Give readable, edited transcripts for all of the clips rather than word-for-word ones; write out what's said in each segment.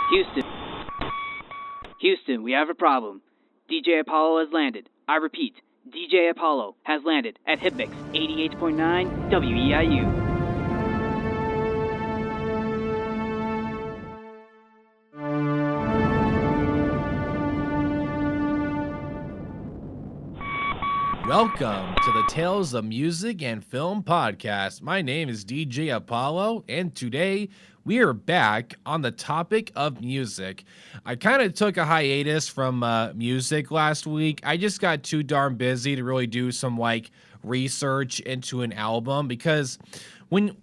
Houston. Houston, we have a problem. DJ Apollo has landed. I repeat, DJ Apollo has landed at Hitmix 88.9 WEIU. Welcome to the Tales of Music and Film podcast. My name is DJ Apollo, and today we are back on the topic of music. I kind of took a hiatus from music last week. I just got too darn busy to really do some research into an album because one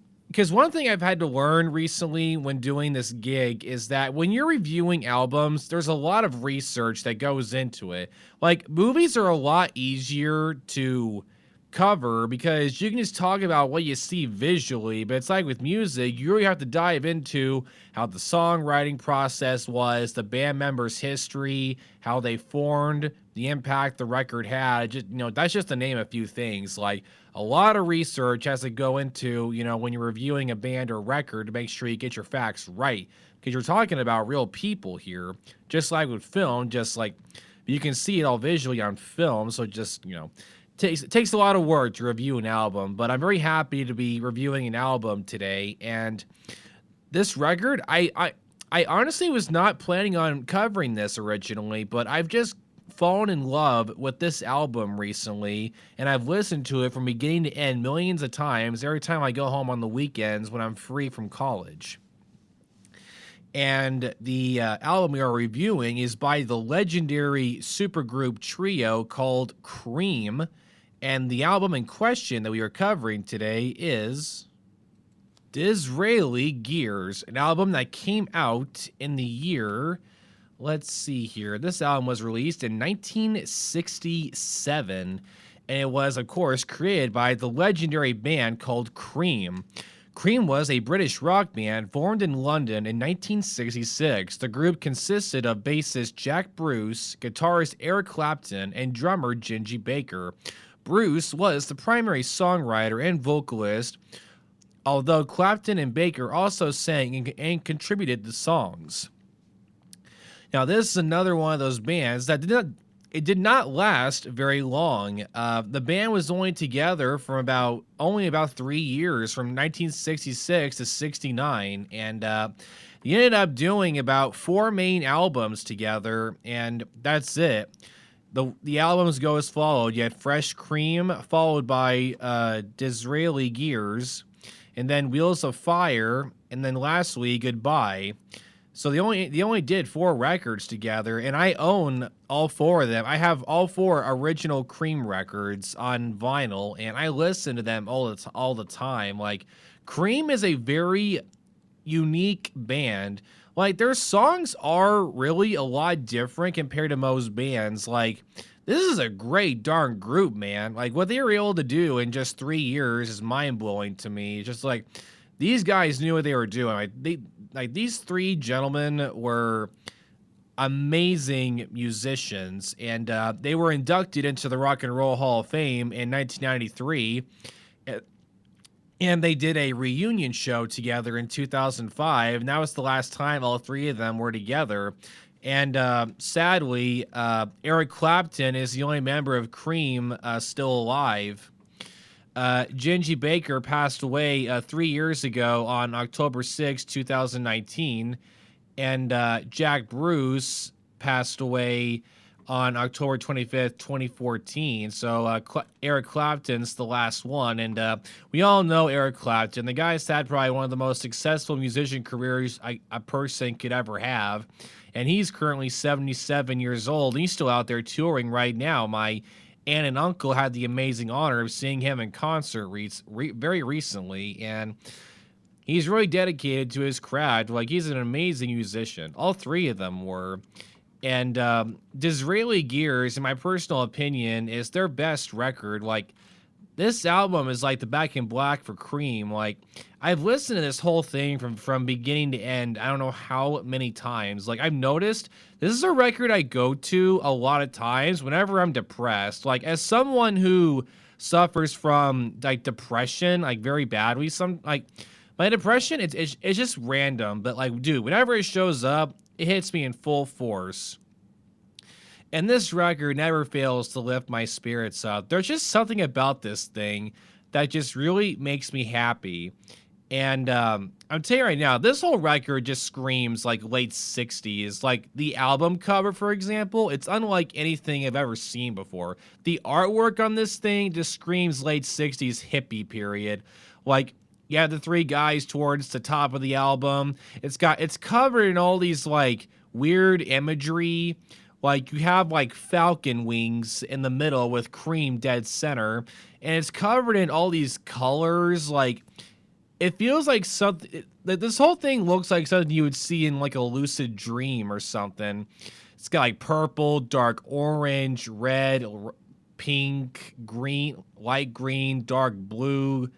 thing I've had to learn recently when doing this gig is that when you're reviewing albums, there's a lot of research that goes into it. Like, movies are a lot easier to cover because you can just talk about what you see visually, but it's like with music, you really have to dive into how the songwriting process was, the band members' history, how they formed, the impact the record had. Just, that's just to name a few things. Like, a lot of research has to go into, when you're reviewing a band or record to make sure you get your facts right. Because you're talking about real people here. Just like with film, you can see it all visually on film. So just, it takes a lot of work to review an album. But I'm very happy to be reviewing an album today. And this record, I honestly was not planning on covering this originally, but I've just fallen in love with this album recently, and I've listened to it from beginning to end millions of times every time I go home on the weekends when I'm free from college. And the album we are reviewing is by the legendary supergroup trio called Cream, and the album in question that we are covering today is Disraeli Gears, an album that came out in the year, let's see here. This album was released in 1967, and it was, of course, created by the legendary band called Cream. Cream was a British rock band formed in London in 1966. The group consisted of bassist Jack Bruce, guitarist Eric Clapton, and drummer Gingy Baker. Bruce was the primary songwriter and vocalist, although Clapton and Baker also sang and contributed to songs. Now, this is another one of those bands that did not last very long. The band was only together for about 3 years, from 1966 to 69, and they ended up doing about 4 main albums together, and that's it. The albums go as followed. You had Fresh Cream, followed by Disraeli Gears, and then Wheels of Fire, and then lastly, Goodbye. So they only did 4 records together, and I own all 4 of them. I have all 4 original Cream records on vinyl, and I listen to them all the time. Like, Cream is a very unique band. Like, their songs are really a lot different compared to most bands. Like, this is a great darn group, man. Like, what they were able to do in just 3 years is mind-blowing to me. It's just like, these guys knew what they were doing. These 3 gentlemen were amazing musicians, and they were inducted into the Rock and Roll Hall of Fame in 1993, and they did a reunion show together in 2005, and that was the last time all 3 of them were together. And sadly, Eric Clapton is the only member of Cream still alive. Gingy Baker passed away 3 years ago on October 6, 2019, and Jack Bruce passed away on October 25th, 2014. So Eric Clapton's the last one, and we all know Eric Clapton. The guy's had probably one of the most successful musician careers a person could ever have, and he's currently 77 years old, and he's still out there touring right now. My aunt and uncle had the amazing honor of seeing him in concert very recently, and he's really dedicated to his craft. Like, he's an amazing musician. All 3 of them were. And Disraeli Gears, in my personal opinion, is their best record. Like, this album is like the Back in Black for Cream. Like, I've listened to this whole thing from beginning to end, I don't know how many times. Like, I've noticed this is a record I go to a lot of times whenever I'm depressed. Like, as someone who suffers from, like, depression, like, very badly, my depression, it's just random. But, like, dude, whenever it shows up, it hits me in full force. And this record never fails to lift my spirits up. There's just something about this thing that just really makes me happy. And I'm telling you right now, this whole record just screams like late 60s. Like the album cover, for example, it's unlike anything I've ever seen before. The artwork on this thing just screams late 60s hippie period. Like, yeah, the three guys towards the top of the album. It's covered in all these like weird imagery. Like you have like falcon wings in the middle with Cream dead center, and it's covered in all these colors. Like it feels like something. This whole thing looks like something you would see in like a lucid dream or something. It's got like purple, dark orange, red, pink, green, light green, dark blue.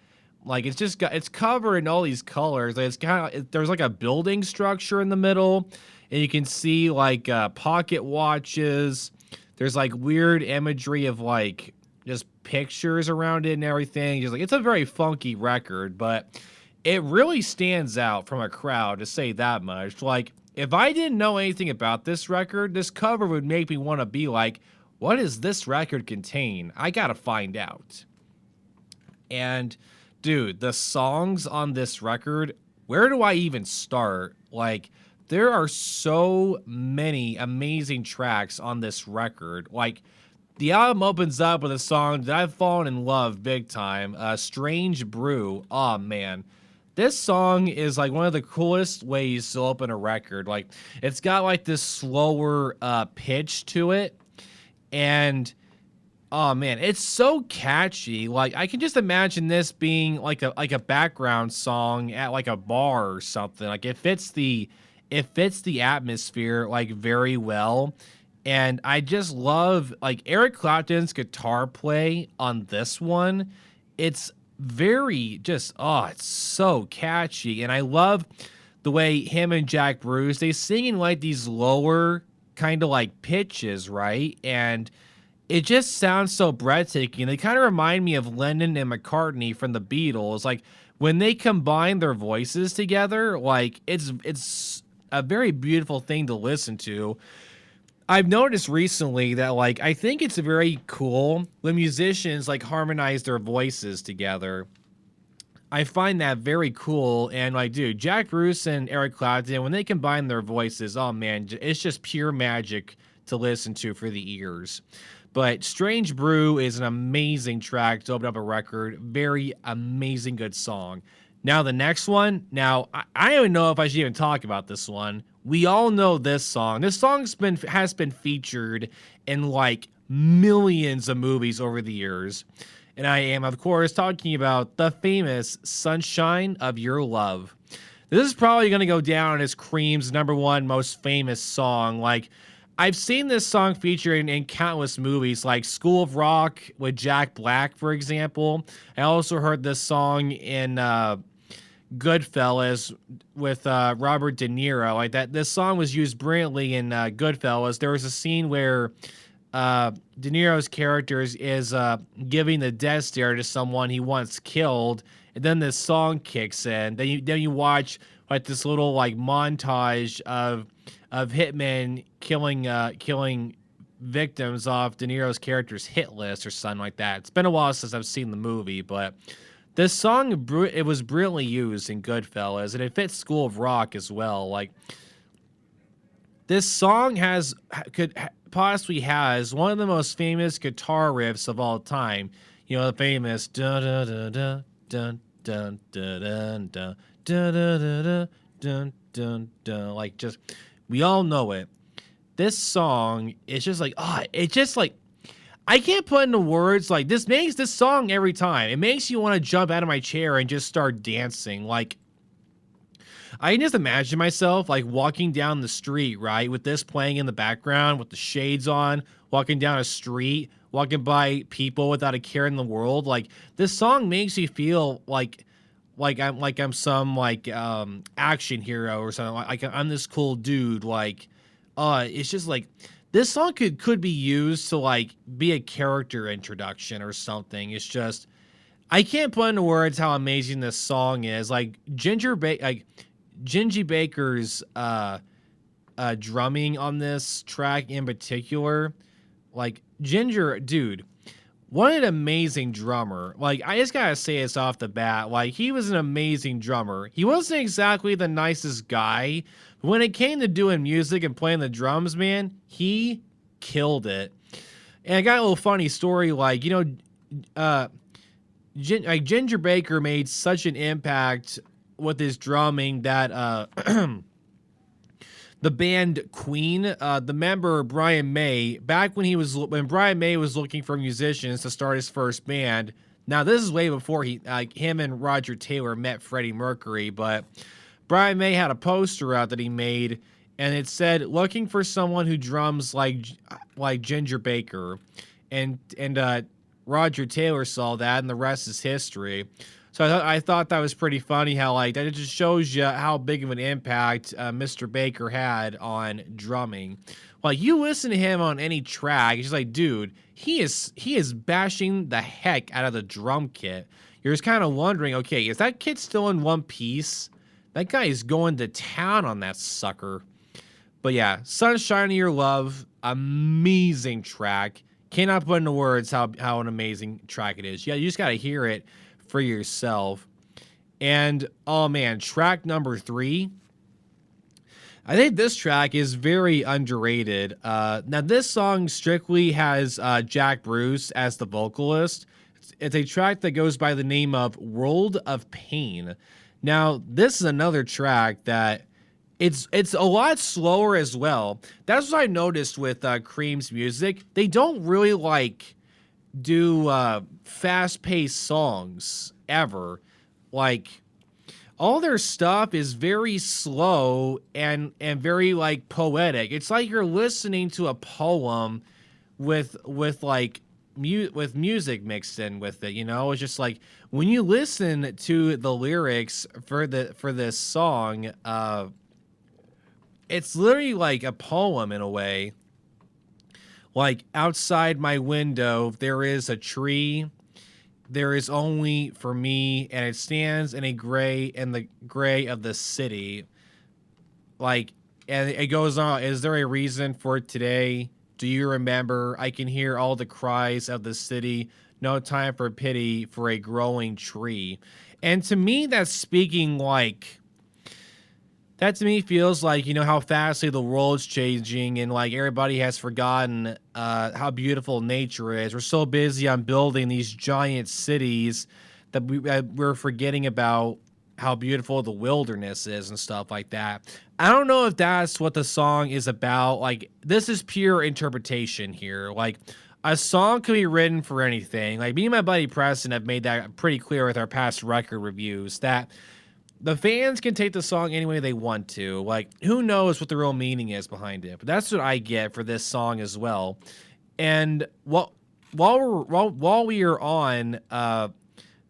Like it's covered in all these colors. Like it's kind of there's like a building structure in the middle, and you can see like pocket watches. There's like weird imagery of like just pictures around it and everything. Just like it's a very funky record, but it really stands out from a crowd, to say that much. Like if I didn't know anything about this record, this cover would make me want to be like, what does this record contain? I gotta find out. And dude, the songs on this record, where do I even start? Like, there are so many amazing tracks on this record. Like, the album opens up with a song that I've fallen in love big time, Strange Brew. Oh, man. This song is like one of the coolest ways to open a record. Like, it's got like this slower pitch to it. And oh man, it's so catchy. Like I can just imagine this being like a background song at like a bar or something. Like it fits the atmosphere like very well. And I just love like Eric Clapton's guitar play on this one. It's very just it's so catchy. And I love the way him and Jack Bruce, they sing in like these lower kind of like pitches, right? And it just sounds so breathtaking. They kind of remind me of Lennon and McCartney from the Beatles. Like when they combine their voices together, like it's a very beautiful thing to listen to. I've noticed recently that like I think it's very cool when musicians like harmonize their voices together. I find that very cool. And like, dude, Jack Bruce and Eric Clapton, when they combine their voices, oh man, it's just pure magic to listen to for the ears. But Strange Brew is an amazing track to open up a record. Very amazing, good song. Now the next one. Now I don't even know if I should even talk about this one. We all know this song. This song's has been featured in like millions of movies over the years. And I am, of course, talking about the famous Sunshine of Your Love. This is probably going to go down as Cream's #1 most famous song. Like, I've seen this song featured in countless movies, like School of Rock with Jack Black, for example. I also heard this song in Goodfellas with Robert De Niro. Like that, this song was used brilliantly in Goodfellas. There was a scene where De Niro's character is giving the death stare to someone he once killed, and then this song kicks in. Then you watch like this little like montage of hitmen killing victims off De Niro's character's hit list or something like that. It's been a while since I've seen the movie, but this song it was brilliantly used in Goodfellas, and it fits School of Rock as well. Like this song possibly has one of the most famous guitar riffs of all time. You know, the famous dun dun dun dun dun dun dun dun dun dun dun dun. Like, just we all know it. This song is just like it just like I can't put into words. Like this makes this song every time. It makes you want to jump out of my chair and just start dancing. Like I can just imagine myself like walking down the street, right, with this playing in the background, with the shades on, walking down a street, walking by people without a care in the world. Like this song makes you feel like I'm some like action hero or something. Like I'm this cool dude. Like it's just like this song could be used to like be a character introduction or something. It's just I can't put into words how amazing this song is. Like Gingy Baker's drumming on this track in particular. Like Ginger, dude, what an amazing drummer. Like, I just gotta say this off the bat. Like, he was an amazing drummer. He wasn't exactly the nicest guy, but when it came to doing music and playing the drums, man, he killed it. And I got a little funny story, like, Ginger Baker made such an impact with his drumming that the band Queen, the member Brian May, back when Brian May was looking for musicians to start his first band. Now this is way before him and Roger Taylor met Freddie Mercury, but Brian May had a poster out that he made, and it said looking for someone who drums like Ginger Baker, and Roger Taylor saw that, and the rest is history. So I thought that was pretty funny how, like, that it just shows you how big of an impact Mr. Baker had on drumming. Like, you listen to him on any track, it's just like, dude, he is bashing the heck out of the drum kit. You're just kind of wondering, okay, is that kit still in one piece? That guy is going to town on that sucker. But yeah, Sunshine of Your Love, amazing track. Cannot put into words how an amazing track it is. Yeah, you just got to hear it for yourself. And oh man, track number 3, I think this track is very underrated. Now this song strictly has Jack Bruce as the vocalist. It's a track that goes by the name of World of Pain. Now this is another track that it's a lot slower as well. That's what I noticed with Cream's music. They don't really do fast-paced songs ever. Like, all their stuff is very slow and very poetic. It's like you're listening to a poem with music mixed in with it. It's just like when you listen to the lyrics for this song, it's literally like a poem in a way. Like, outside my window, there is a tree. There is only for me, and it stands in the gray of the city. Like, and it goes on. Is there a reason for today? Do you remember? I can hear all the cries of the city. No time for pity for a growing tree. And to me, that's speaking like. That to me feels like, how fastly the world's changing and everybody has forgotten how beautiful nature is. We're so busy on building these giant cities that we're forgetting about how beautiful the wilderness is and stuff like that. I don't know if that's what the song is about. Like, this is pure interpretation here. Like, a song can be written for anything. Like, me and my buddy Preston have made that pretty clear with our past record reviews that the fans can take the song any way they want to. Like, who knows what the real meaning is behind it? But that's what I get for this song as well. And while we are on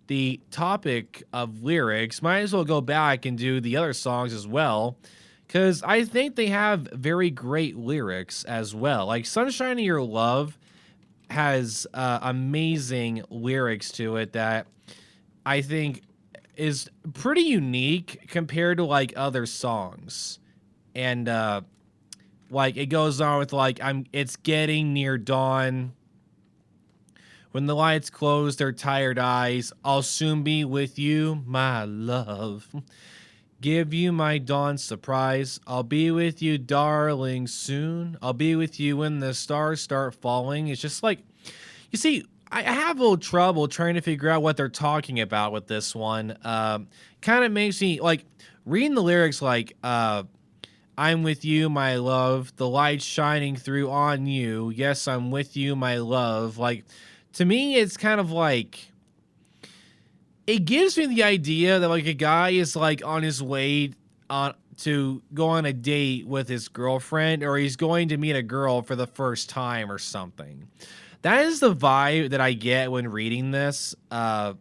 the topic of lyrics, might as well go back and do the other songs as well, because I think they have very great lyrics as well. Like, Sunshine of Your Love has amazing lyrics to it that I think is pretty unique compared to other songs. And it goes on with it's getting near dawn. When the lights close their tired eyes, I'll soon be with you, my love. Give you my dawn surprise. I'll be with you, darling, soon. I'll be with you when the stars start falling. It's just you see, I have a little trouble trying to figure out what they're talking about with this one. Kind of makes me reading the lyrics I'm with you, my love, the light shining through on you. Yes, I'm with you, my love. To me, it's kind of it gives me the idea that a guy is on his way to go on a date with his girlfriend, or he's going to meet a girl for the first time or something. That is the vibe that I get when reading this. And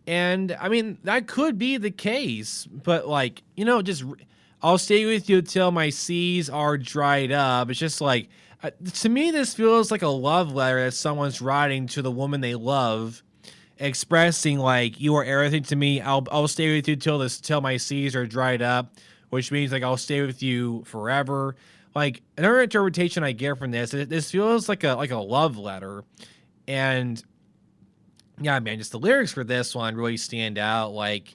I mean, that could be the case, but just I'll stay with you till my seas are dried up. It's just to me, this feels like a love letter that someone's writing to the woman they love, expressing you are everything to me. I'll stay with you till my seas are dried up. which means like I'll stay with you forever. Like another interpretation I get from this feels like a love letter. And yeah, man, just the lyrics for this one really stand out. Like,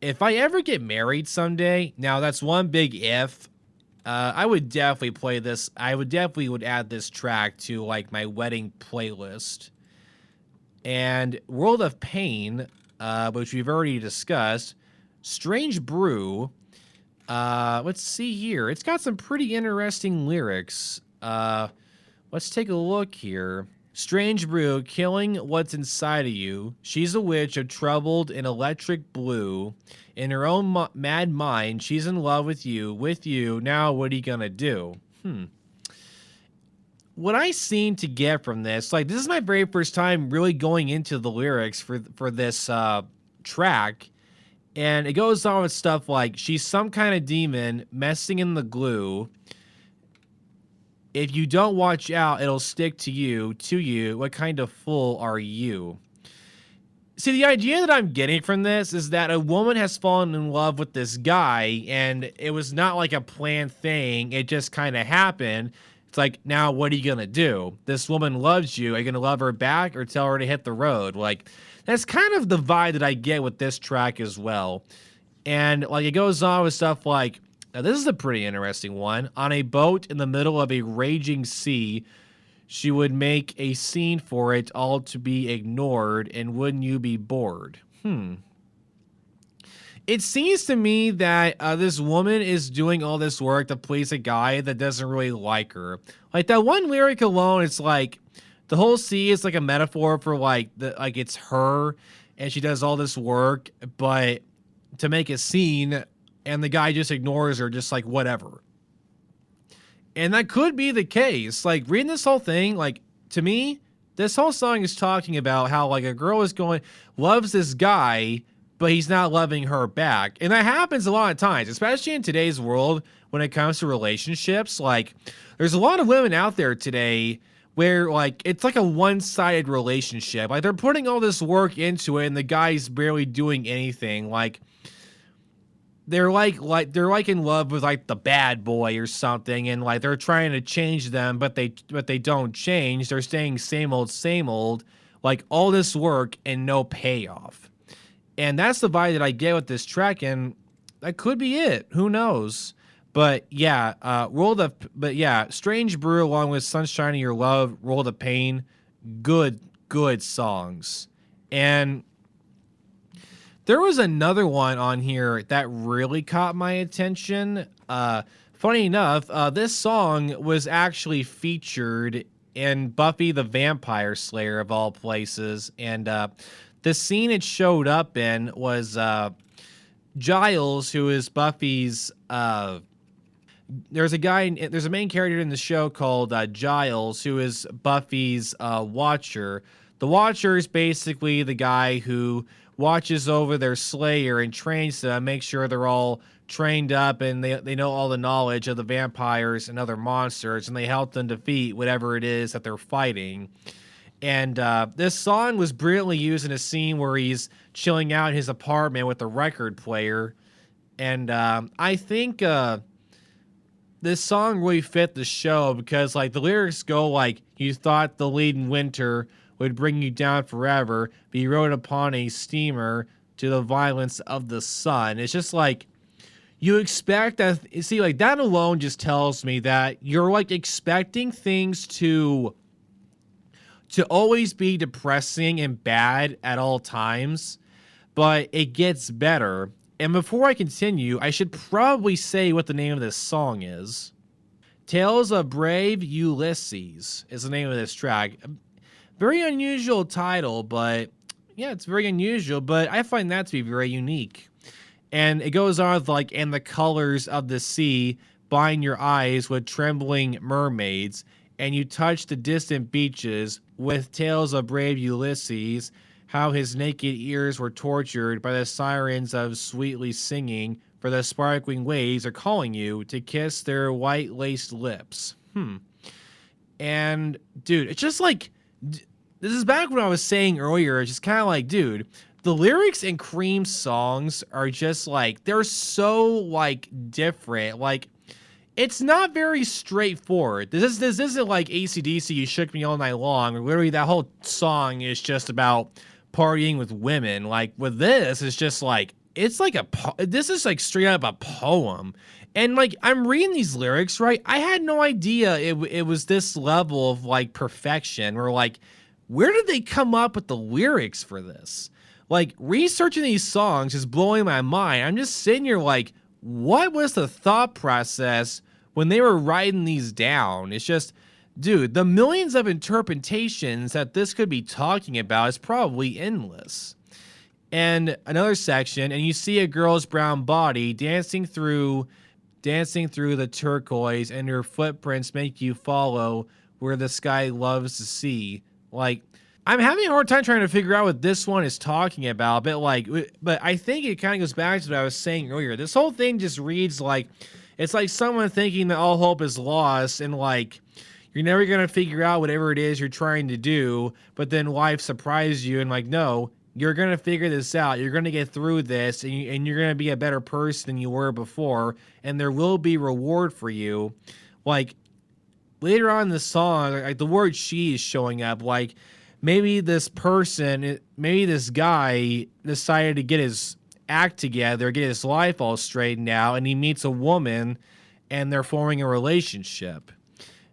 if I ever get married someday, now that's one big if. I would definitely play this. I would definitely would add this track to like my wedding playlist. And World of Pain, which we've already discussed. Strange Brew. Let's see here. It's got some pretty interesting lyrics. Let's take a look here. Strange brew, killing what's inside of you. She's a witch of troubled and electric blue. In her own mad mind, she's in love with you. With you, now what are you gonna do? What I seem to get from this, like this is my very first time really going into the lyrics for this track. And it goes on with stuff like, she's some kind of demon messing in the glue. If you don't watch out, it'll stick to you. What kind of fool are you? See, the idea that I'm getting from this is that a woman has fallen in love with this guy, and it was not like a planned thing. It just kind of happened. It's like, now what are you going to do? This woman loves you. Are you going to love her back or tell her to hit the road? Like, that's kind of the vibe that I get with this track as well. And like it goes on with stuff like, now this is a pretty interesting one. On a boat in the middle of a raging sea, she would make a scene for it all to be ignored, and wouldn't you be bored? It seems to me that this woman is doing all this work to please a guy that doesn't really like her. Like that one lyric alone, it's like the whole sea is like a metaphor for like it's her, and she does all this work, but to make a scene. And the guy just ignores her, just like whatever. And that could be the case. Like reading this whole thing, like to me, this whole song is talking about how like a girl loves this guy, but he's not loving her back. And that happens a lot of times, especially in today's world when it comes to relationships. Like there's a lot of women out there today where like it's like a one-sided relationship. Like they're putting all this work into it and the guy's barely doing anything. Like they're like in love with like the bad boy or something, and like they're trying to change them, but they don't change. They're staying same old, like all this work and no payoff. And that's the vibe that I get with this track, and that could be it. Who knows? But yeah, Strange Brew along with Sunshine of Your Love, World of Pain, good songs. And there was another one on here that really caught my attention. Funny enough, this song was actually featured in Buffy the Vampire Slayer of all places. And the scene it showed up in was Giles, who is Buffy's... there's a main character in the show called Giles, who is Buffy's Watcher. The Watcher is basically the guy who watches over their Slayer and trains them, make sure they're all trained up and they know all the knowledge of the vampires and other monsters, and they help them defeat whatever it is that they're fighting. And this song was brilliantly used in a scene where he's chilling out in his apartment with a record player. And I think this song really fit the show because like the lyrics go like, you thought the lead in winter would bring you down forever, but you rode upon a steamer to the violence of the sun. It's just like, you expect that, see, like that alone just tells me that you're like expecting things to always be depressing and bad at all times, but it gets better. And before I continue, I should probably say what the name of this song is. Tales of Brave Ulysses is the name of this track. Very unusual title, but yeah, it's very unusual, but I find that to be very unique. And it goes on with like, and the colors of the sea bind your eyes with trembling mermaids, and you touch the distant beaches with tales of brave Ulysses, how his naked ears were tortured by the sirens of sweetly singing, for the sparkling waves are calling you to kiss their white-laced lips. And, dude, it's just like... This is back when I was saying earlier, it's just kind of like, dude, the lyrics in Cream songs are just like, they're so like different. Like, it's not very straightforward. This isn't like AC/DC, You Shook Me All Night Long, or literally that whole song is just about partying with women. Like with this, it's just like, it's like this is like straight up a poem. And like, I'm reading these lyrics, right? I had no idea it was this level of like perfection. Where like, where did they come up with the lyrics for this? Like, researching these songs is blowing my mind. I'm just sitting here like, what was the thought process when they were writing these down? It's just, dude, the millions of interpretations that this could be talking about is probably endless. And another section, and you see a girl's brown body dancing through the turquoise, and her footprints make you follow where the sky loves to see. Like, I'm having a hard time trying to figure out what this one is talking about, but I think it kind of goes back to what I was saying earlier. This whole thing just reads like, it's like someone thinking that all hope is lost, and like, you're never going to figure out whatever it is you're trying to do, but then life surprises you and like, no, you're going to figure this out. You're going to get through this, and you're going to be a better person than you were before, and there will be reward for you. Like, later on in the song, like the word she is showing up. Like, maybe this guy decided to get his act together, get his life all straightened out, and he meets a woman, and they're forming a relationship.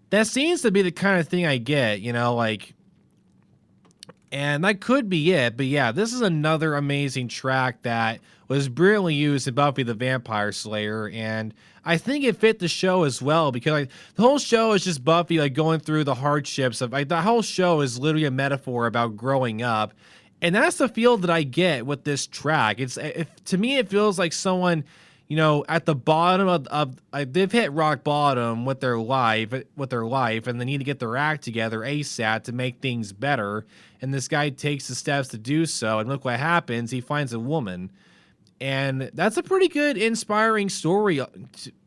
That seems to be the kind of thing I get, like, and that could be it. But yeah, this is another amazing track that was brilliantly used in Buffy the Vampire Slayer, and I think it fit the show as well, because like the whole show is just Buffy like going through the hardships of like, the whole show is literally a metaphor about growing up, and that's the feel that I get with this track. To me, it feels like someone, at the bottom of they've hit rock bottom with their life, and they need to get their act together ASAP to make things better. And this guy takes the steps to do so, and look what happens. He finds a woman. And that's a pretty good, inspiring story,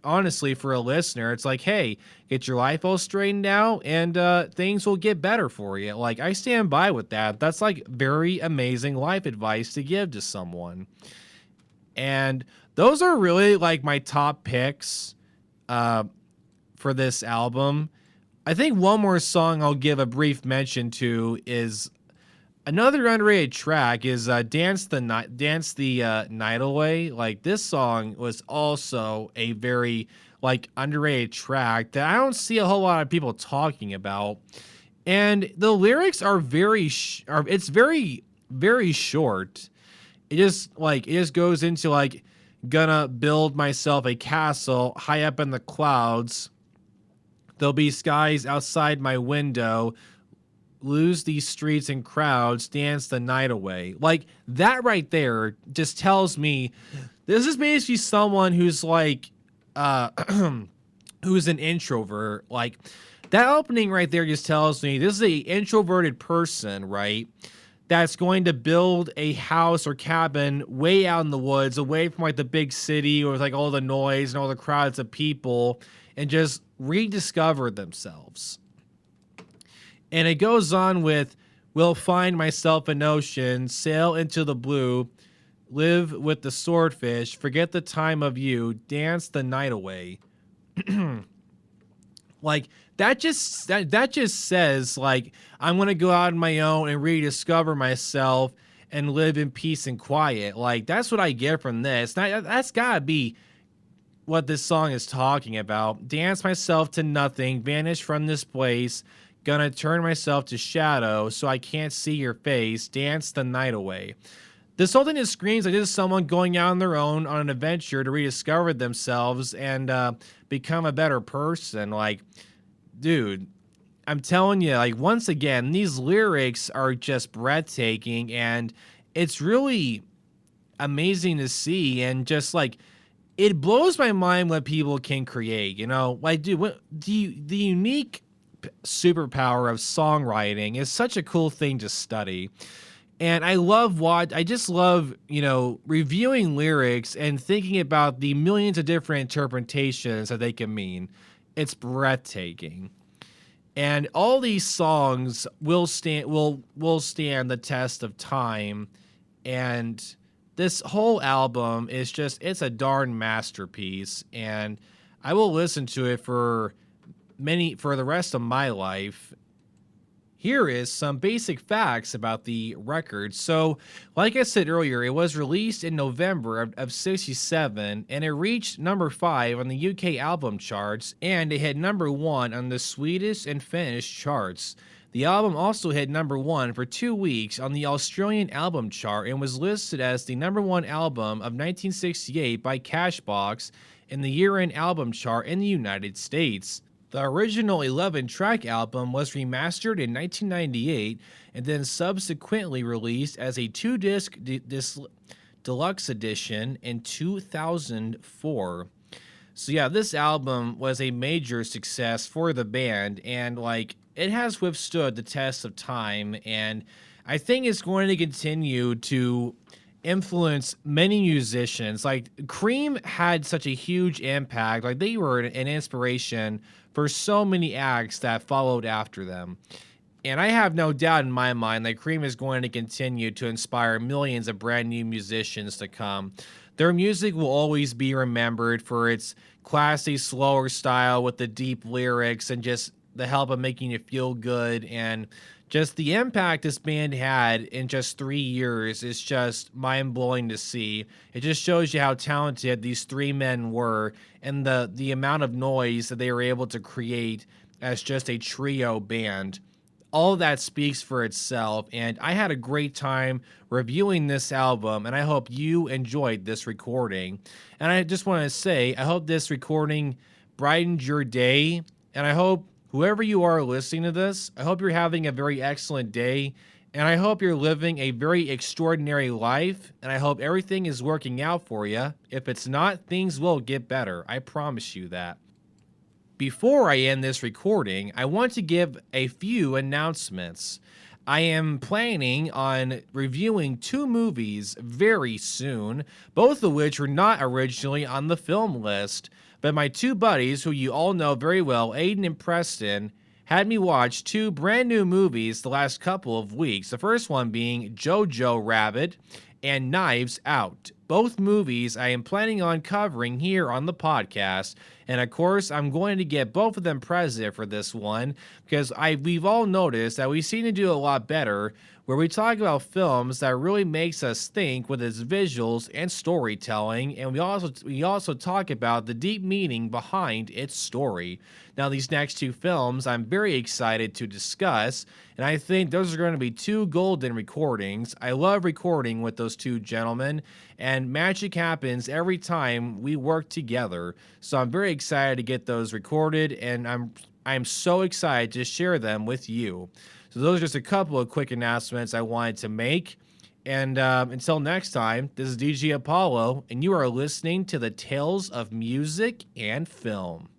honestly, for a listener. It's like, hey, get your life all straightened out, and things will get better for you. Like, I stand by with that. That's like very amazing life advice to give to someone. And those are really like my top picks for this album. I think one more song I'll give a brief mention to is another underrated track is Dance the Night Away. Like, this song was also a very like underrated track that I don't see a whole lot of people talking about. And the lyrics are it's very, very short. It just goes into like, gonna build myself a castle high up in the clouds. There'll be skies outside my window. Lose these streets and crowds, dance the night away. Like, that right there just tells me this is basically someone who's like, who's an introvert. Like, that opening right there just tells me this is a introverted person, right? That's going to build a house or cabin way out in the woods, away from like the big city or like all the noise and all the crowds of people, and just rediscover themselves. And it goes on with, will find myself an ocean, sail into the blue, live with the swordfish, forget the time of you, dance the night away. Like, that just says like, I'm gonna go out on my own and rediscover myself and live in peace and quiet. Like, that's what I get from this. That's gotta be what this song is talking about. Dance myself to nothing, vanish from this place, gonna turn myself to shadow so I can't see your face, dance the night away. This whole thing just screams like this is someone going out on their own on an adventure to rediscover themselves and become a better person. Like, dude, I'm telling you, like, once again, these lyrics are just breathtaking, and it's really amazing to see, and just like, it blows my mind what people can create, like, dude, the unique superpower of songwriting is such a cool thing to study. And I just love, reviewing lyrics and thinking about the millions of different interpretations that they can mean. It's breathtaking. And all these songs will stand the test of time And this whole album is just, it's a darn masterpiece. And I will listen to it for the rest of my life. Here is some basic facts about the record. So, like I said earlier, it was released in November of 67, and it reached number 5 on the UK album charts, and it hit number 1 on the Swedish and Finnish charts. The album also hit number 1 for 2 weeks on the Australian album chart and was listed as the number 1 album of 1968 by Cashbox in the year-end album chart in the United States. The original 11-track album was remastered in 1998 and then subsequently released as a 2-disc deluxe edition in 2004. So yeah, this album was a major success for the band, and it has withstood the test of time, and I think it's going to continue to influence many musicians. Cream had such a huge impact. They were an inspiration for so many acts that followed after them. And I have no doubt in my mind that Cream is going to continue to inspire millions of brand new musicians to come. Their music will always be remembered for its classy, slower style with the deep lyrics and just the help of making you feel good, and just the impact this band had in just 3 years is just mind-blowing to see. It just shows you how talented these 3 men were and the amount of noise that they were able to create as just a trio band. All of that speaks for itself, and I had a great time reviewing this album, and I hope you enjoyed this recording. And I just want to say, I hope this recording brightened your day, and I hope whoever you are listening to this, I hope you're having a very excellent day, and I hope you're living a very extraordinary life, and I hope everything is working out for you. If it's not, things will get better. I promise you that. Before I end this recording, I want to give a few announcements. I am planning on reviewing 2 movies very soon, both of which were not originally on the film list. But my 2 buddies, who you all know very well, Aiden and Preston, had me watch 2 brand new movies the last couple of weeks. The first one being Jojo Rabbit and Knives Out. Both movies I am planning on covering here on the podcast. And of course, I'm going to get both of them present for this one because we've all noticed that we seem to do a lot better where we talk about films that really makes us think with its visuals and storytelling, and we also talk about the deep meaning behind its story. Now, these next 2 films I'm very excited to discuss, and I think those are going to be 2 golden recordings. I love recording with those 2 gentlemen, and magic happens every time we work together. So I'm very excited to get those recorded, and I'm so excited to share them with you. So those are just a couple of quick announcements I wanted to make. And until next time, this is DJ Apollo, and you are listening to the Tales of Music and Film.